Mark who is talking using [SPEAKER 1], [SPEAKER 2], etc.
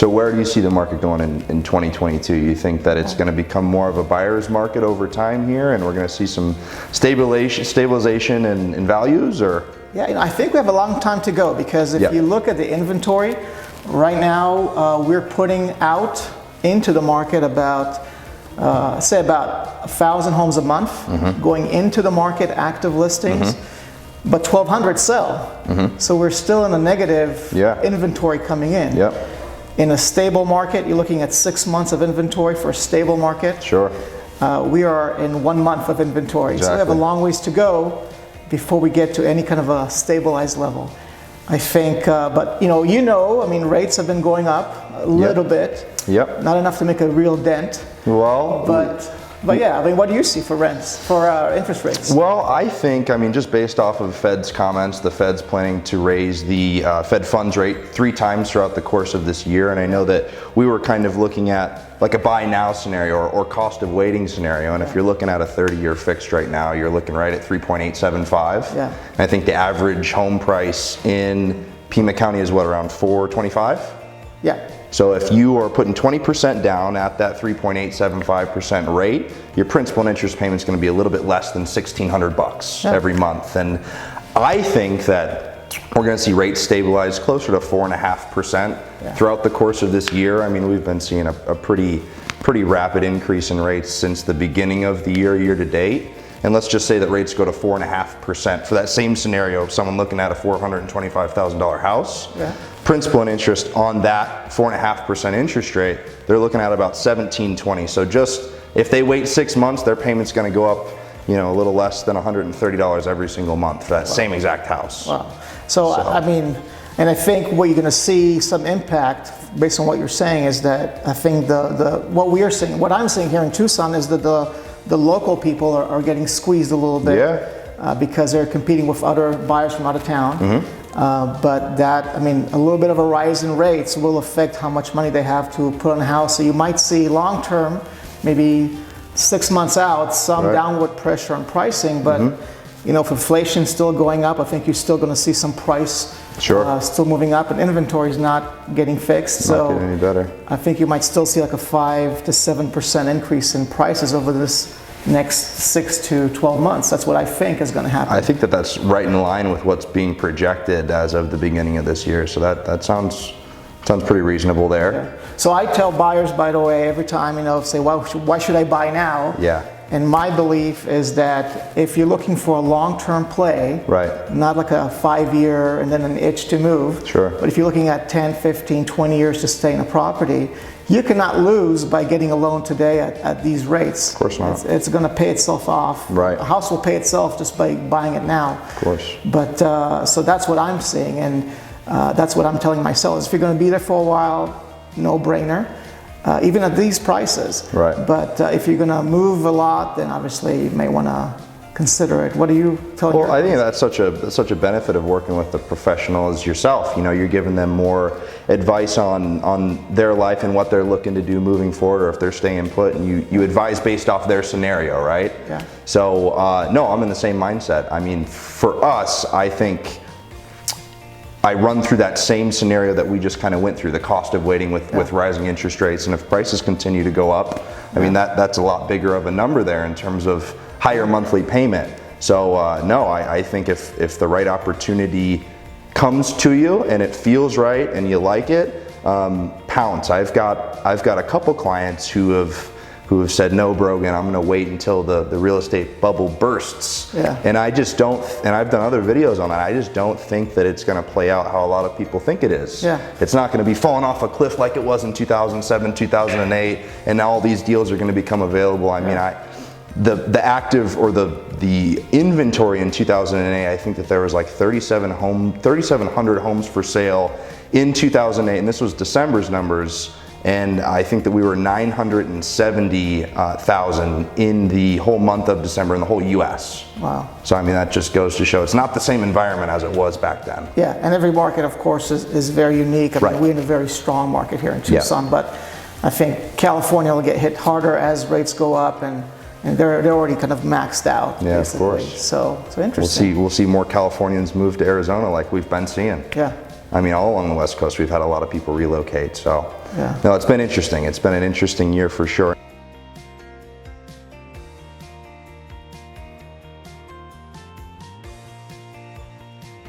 [SPEAKER 1] So where do you see the market going in 2022? You think that it's going to become more of a buyer's market over time here, and we're going to see some stabilization in values, or?
[SPEAKER 2] Yeah, I think we have a long time to go, because if you look at the inventory, right now we're putting out into the market about, say about 1,000 homes a month going into the market, active listings, but 1,200 sell. So we're still in a negative inventory coming in. In a stable market, you're looking at 6 months of inventory for a stable market.
[SPEAKER 1] Sure.
[SPEAKER 2] We are in 1 month of inventory. So we have a long ways to go before we get to any kind of a stabilized level. I think, but I mean, rates have been going up a little bit. Not enough to make a real dent.
[SPEAKER 1] Well,
[SPEAKER 2] but yeah, I mean, what do you see for rents, for interest rates?
[SPEAKER 1] Well, I think, I mean, just based off of Fed's comments, the Fed's planning to raise the Fed funds rate 3 times throughout the course of this year. And I know that we were kind of looking at like a buy now scenario or cost of waiting scenario. And if you're looking at a 30-year fixed right now, you're looking right at 3.875. And I think the average home price in Pima County is what, around $425? So if you are putting 20% down at that 3.875% rate, your principal and interest payment is going to be a little bit less than $1,600 every month. And I think that we're going to see rates stabilize closer to 4.5% throughout the course of this year. I mean, we've been seeing a pretty rapid increase in rates since the beginning of the year to date. And let's just say that rates go to 4.5% for that same scenario of someone looking at a $425,000 house. Principal and interest on that 4.5% interest rate, they're looking at about $1,720. So just if they wait 6 months, their payment's going to go up, a little less than $130 every single month for that same exact house.
[SPEAKER 2] So I mean, and I think what you're going to see some impact based on what you're saying is that I think what I'm seeing here in Tucson is that the local people are getting squeezed a little bit because they're competing with other buyers from out of town. But that, I mean, a little bit of a rise in rates will affect how much money they have to put on a house. So you might see long term, maybe 6 months out, some downward pressure on pricing. But if inflation's still going up, I think you're still going to see some price still moving up, and inventory is not getting fixed.
[SPEAKER 1] Not getting any better.
[SPEAKER 2] I think you might still see like a 5 to 7% increase in prices over this next 6 to 12 months. That's what I think is going to happen.
[SPEAKER 1] I think that's right in line with what's being projected as of the beginning of this year. So that sounds pretty reasonable there.
[SPEAKER 2] So I tell buyers, by the way, every time, say, why should I buy now? And my belief is that if you're looking for a long-term play, not like a 5-year and then an itch to move, but if you're looking at 10, 15, 20 years to stay in a property, you cannot lose by getting a loan today at these rates.
[SPEAKER 1] Of course not.
[SPEAKER 2] It's going to pay itself off. A house will pay itself just by buying it now.
[SPEAKER 1] Of course.
[SPEAKER 2] But so that's what I'm seeing, and that's what I'm telling myself. Is if you're going to be there for a while, no-brainer. Even at these prices. But if you're going to move a lot, then obviously you may want to consider it. What are you telling me?
[SPEAKER 1] Well, I think that's such a benefit of working with the professionals yourself. You're giving them more advice on their life and what they're looking to do moving forward, or if they're staying put, and you advise based off their scenario, right? So no, I'm in the same mindset. I mean, for us, I think I run through that same scenario that we just kind of went through, the cost of waiting with rising interest rates. And if prices continue to go up, I mean, that's a lot bigger of a number there in terms of higher monthly payment. So no, I think if the right opportunity comes to you and it feels right and you like it, pounce. I've got a couple clients who have said, no, Brogan, I'm going to wait until the real estate bubble bursts. And I just don't, and I've done other videos on that, I just don't think that it's going to play out how a lot of people think it is. It's not going to be falling off a cliff like it was in 2007, 2008, and now all these deals are going to become available. I mean, the active or the inventory in 2008, I think that there was like 3,700 homes for sale in 2008, and this was December's numbers. And I think that we were 970,000 in the whole month of December in the whole U.S. So I mean, that just goes to show it's not the same environment as it was back then. And every market, of course, is very unique. I mean, we're in a very strong market here in Tucson, but I think California will get hit harder as rates go up, and they're already kind of maxed out. Basically. Of course.
[SPEAKER 2] So interesting.
[SPEAKER 1] We'll see more Californians move to Arizona like we've been seeing. I mean, all along the West Coast, we've had a lot of people relocate. So,
[SPEAKER 2] Yeah.
[SPEAKER 1] no, it's been interesting. It's been an interesting year for sure.